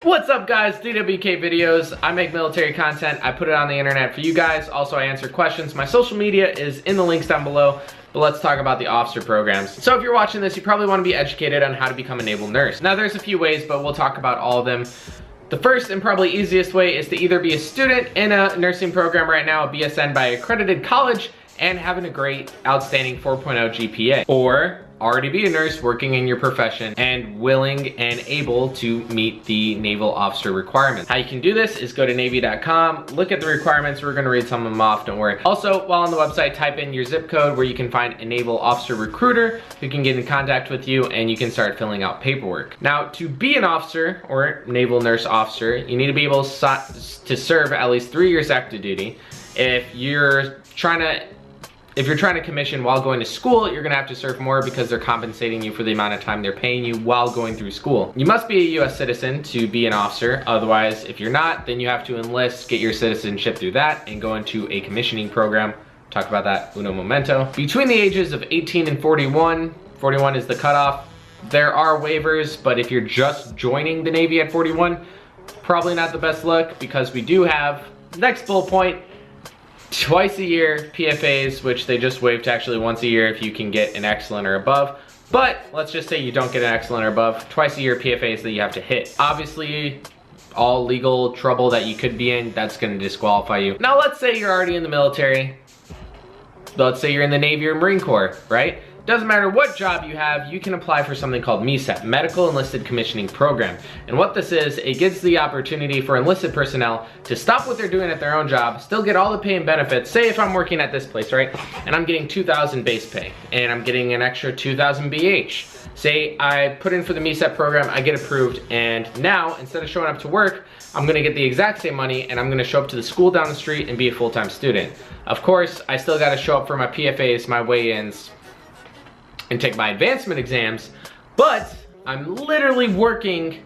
What's up guys, DwK videos. I make military content, I put it on the internet for you guys. Also I answer questions. My social media is in the links down below, but let's talk about the officer programs. So if you're watching this, you probably want to be educated on how to become a naval nurse. Now there's a few ways, but we'll talk about all of them. The first and probably easiest way is to either be a student in a nursing program right now, a BSN by an accredited college, and having a great, outstanding 4.0 GPA. Or already be a nurse working in your profession and willing and able to meet the naval officer requirements. How you can do this is go to Navy.com, look at the requirements. We're gonna read some of them off, don't worry. Also, while on the website, type in your zip code where you can find a naval officer recruiter who can get in contact with you and you can start filling out paperwork. Now, to be an officer or naval nurse officer, you need to be able to serve at least 3 years active duty. If you're trying to commission while going to school, you're gonna have to serve more because they're compensating you for the amount of time they're paying you while going through school. You must be a US citizen to be an officer. Otherwise, if you're not, then you have to enlist, get your citizenship through that, and go into a commissioning program. Talk about that uno momento. Between the ages of 18 and 41 is the cutoff. There are waivers, but if you're just joining the Navy at 41, probably not the best look because we do have, next bullet point, twice a year PFAs, which they just waived to actually once a year if you can get an excellent or above. But let's just say you don't get an excellent or above, twice a year PFAs that you have to hit. Obviously, all legal trouble that you could be in, that's gonna disqualify you. Now let's say you're already in the military. Let's say you're in the Navy or Marine Corps, right? Doesn't matter what job you have, you can apply for something called MESEP, Medical Enlisted Commissioning Program. And what this is, it gives the opportunity for enlisted personnel to stop what they're doing at their own job, still get all the pay and benefits. Say if I'm working at this place, right? And I'm getting 2,000 base pay, and I'm getting an extra 2,000 BH. Say I put in for the MESEP program, I get approved, and now, instead of showing up to work, I'm gonna get the exact same money, and I'm gonna show up to the school down the street and be a full-time student. Of course, I still gotta show up for my PFAs, my weigh-ins, and take my advancement exams, but I'm literally working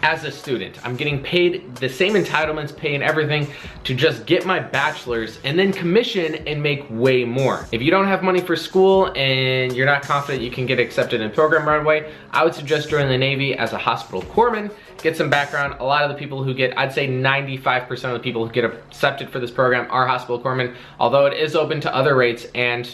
as a student. I'm getting paid the same entitlements, pay and everything to just get my bachelor's and then commission and make way more. If you don't have money for school and you're not confident you can get accepted in program right away, I would suggest joining the Navy as a hospital corpsman, get some background. A lot of the people who get, I'd say 95% of the people who get accepted for this program are hospital corpsmen, although it is open to other rates and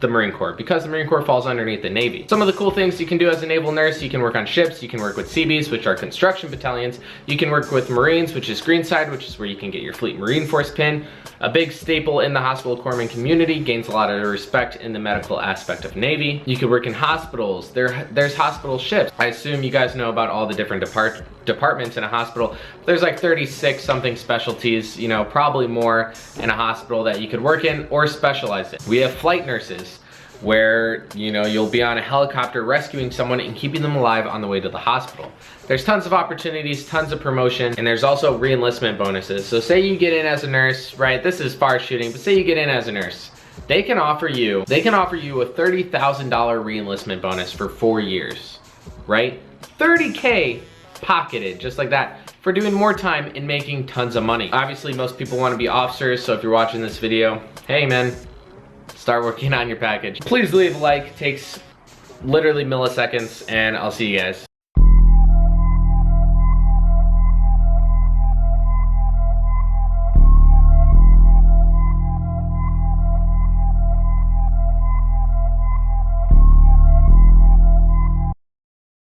the Marine Corps, because the Marine Corps falls underneath the Navy. Some of the cool things you can do as a naval nurse, you can work on ships, you can work with Seabees, which are construction battalions, you can work with Marines, which is Greenside, which is where you can get your Fleet Marine Force pin. A big staple in the hospital corpsman community, gains a lot of respect in the medical aspect of Navy. You could work in hospitals, there's hospital ships. I assume you guys know about all the different departments in a hospital. There's like 36 something specialties, you know, probably more in a hospital that you could work in or specialize in. We have flight nurses, where, you know, you'll be on a helicopter rescuing someone and keeping them alive on the way to the hospital. There's tons of opportunities, tons of promotion, and there's also re-enlistment bonuses. So say you get in as a nurse, right? This is far shooting, but say you get in as a nurse. They can offer you a $30,000 re-enlistment bonus for 4 years, right? 30K pocketed, just like that, for doing more time and making tons of money. Obviously, most people want to be officers, so if you're watching this video, hey man, start working on your package. Please leave a like, takes literally milliseconds, and I'll see you guys.